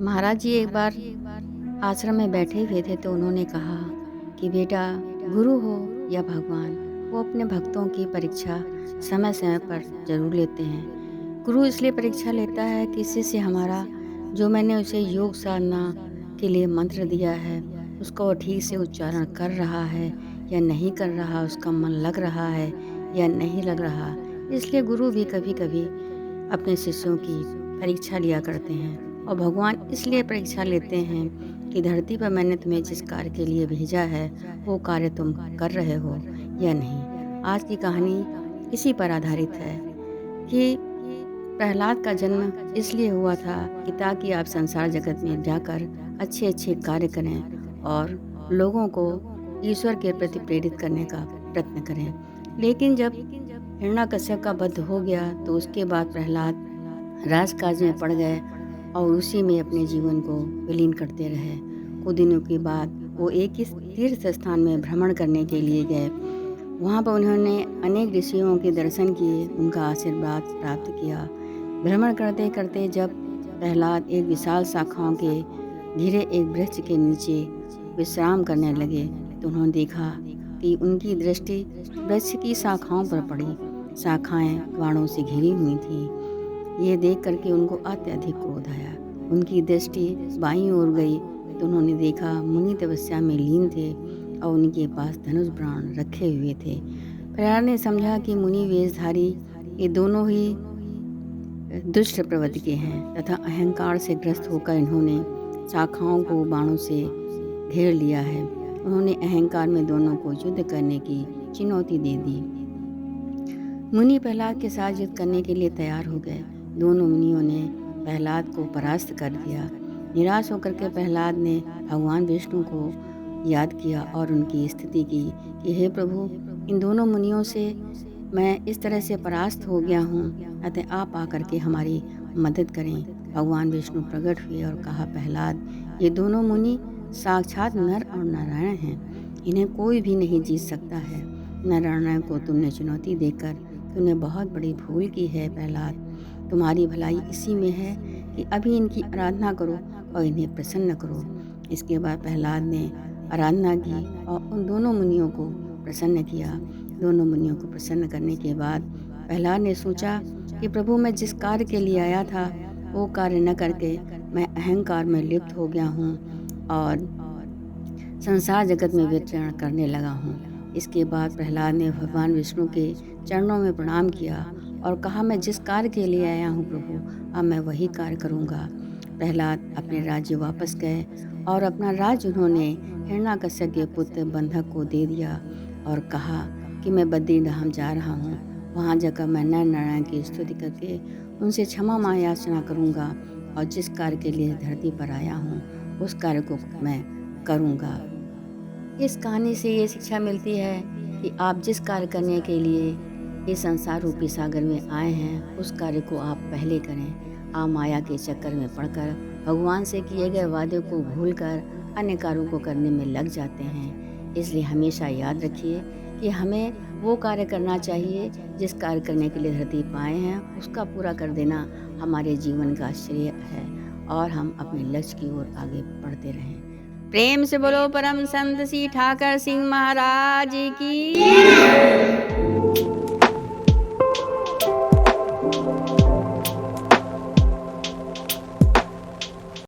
महाराज जी एक बार आश्रम में बैठे हुए थे तो उन्होंने कहा कि बेटा, गुरु हो या भगवान, वो अपने भक्तों की परीक्षा समय समय पर जरूर लेते हैं। गुरु इसलिए परीक्षा लेता है कि शिष्य हमारा जो मैंने उसे योग साधना के लिए मंत्र दिया है उसका वो ठीक से उच्चारण कर रहा है या नहीं कर रहा, उसका मन लग रहा है या नहीं लग रहा। इसलिए गुरु भी कभी कभी अपने शिष्यों की परीक्षा लिया करते हैं और भगवान इसलिए परीक्षा लेते हैं कि धरती पर मैंने तुम्हें जिस कार्य के लिए भेजा है वो कार्य तुम कर रहे हो या नहीं। आज की कहानी इसी पर आधारित है कि प्रहलाद का जन्म इसलिए हुआ था कि ताकि आप संसार जगत में जाकर अच्छे अच्छे कार्य करें और लोगों को ईश्वर के प्रति प्रेरित करने का प्रयत्न करें। लेकिन जब हिरण्यकश्यप का वध हो गया तो उसके बाद प्रहलाद राजकाज में पड़ गए और उसी में अपने जीवन को विलीन करते रहे। कुछ दिनों के बाद वो एक ही तीर्थ स्थान में भ्रमण करने के लिए गए। वहाँ पर उन्होंने अनेक ऋषियों के दर्शन किए, उनका आशीर्वाद प्राप्त किया। भ्रमण करते करते जब प्रहलाद एक विशाल शाखाओं के घिरे एक वृक्ष के नीचे विश्राम करने लगे तो उन्होंने देखा कि उनकी दृष्टि वृक्ष की शाखाओं पर पड़ी। शाखाएं बाणों से घिरी हुई थी। ये देख करके उनको अत्यधिक क्रोध आया। उनकी दृष्टि बाईं ओर गई तो उन्होंने देखा मुनि तपस्या में लीन थे और उनके पास धनुष बाण रखे हुए थे। प्रहलाद ने समझा कि मुनि वेशधारी ये दोनों ही दुष्ट प्रवृत्ति के हैं तथा अहंकार से ग्रस्त होकर इन्होंने शाखाओं को बाणों से घेर लिया है। उन्होंने अहंकार में दोनों को युद्ध करने की चुनौती दे दी। मुनि प्रहलाद के साथ युद्ध करने के लिए तैयार हो गए। दोनों मुनियों ने प्रहलाद को परास्त कर दिया। निराश होकर के प्रहलाद ने भगवान विष्णु को याद किया और उनकी स्थिति की कि हे प्रभु, इन दोनों मुनियों से मैं इस तरह से परास्त हो गया हूँ, अतः आप आकर के हमारी मदद करें। भगवान विष्णु प्रकट हुए और कहा, प्रहलाद, ये दोनों मुनि साक्षात नर और नारायण हैं, इन्हें कोई भी नहीं जीत सकता है। नारायण को तुमने चुनौती देकर तुमने बहुत बड़ी भूल की है। प्रहलाद, तुम्हारी भलाई इसी में है कि अभी इनकी आराधना करो और इन्हें प्रसन्न करो। इसके बाद प्रहलाद ने आराधना की और उन दोनों मुनियों को प्रसन्न किया। दोनों मुनियों को प्रसन्न करने के बाद प्रहलाद ने सोचा कि प्रभु, मैं जिस कार्य के लिए आया था वो कार्य न करके मैं अहंकार में लिप्त हो गया हूँ और संसार जगत में विचरण करने लगा हूँ। इसके बाद प्रहलाद ने भगवान विष्णु के चरणों में प्रणाम किया और कहा, मैं जिस कार्य के लिए आया हूँ प्रभु, अब मैं वही कार्य करूँगा। प्रहलाद अपने राज्य वापस गए और अपना राज्य उन्होंने हिरण्यकश्यप के पुत्र बंधक को दे दिया और कहा कि मैं बद्रीधाम जा रहा हूँ। वहाँ जाकर मैं नर नारायण की स्तुति करके उनसे क्षमा याचना करूँगा और जिस कार्य के लिए धरती पर आया हूँ उस कार्य को मैं करूँगा। इस कहानी से ये शिक्षा मिलती है कि आप जिस कार्य करने के लिए इस संसार रूपी सागर में आए हैं उस कार्य को आप पहले करें। आप माया के चक्कर में पड़कर भगवान से किए गए वादे को भूलकर अन्य कार्यों को करने में लग जाते हैं। इसलिए हमेशा याद रखिए कि हमें वो कार्य करना चाहिए जिस कार्य करने के लिए धरती पाए हैं उसका पूरा कर देना हमारे जीवन का श्रेय है और हम अपने लक्ष्य की ओर आगे बढ़ते रहें। प्रेम से बोलो परम संत श्री ठाकर सिंह महाराज की।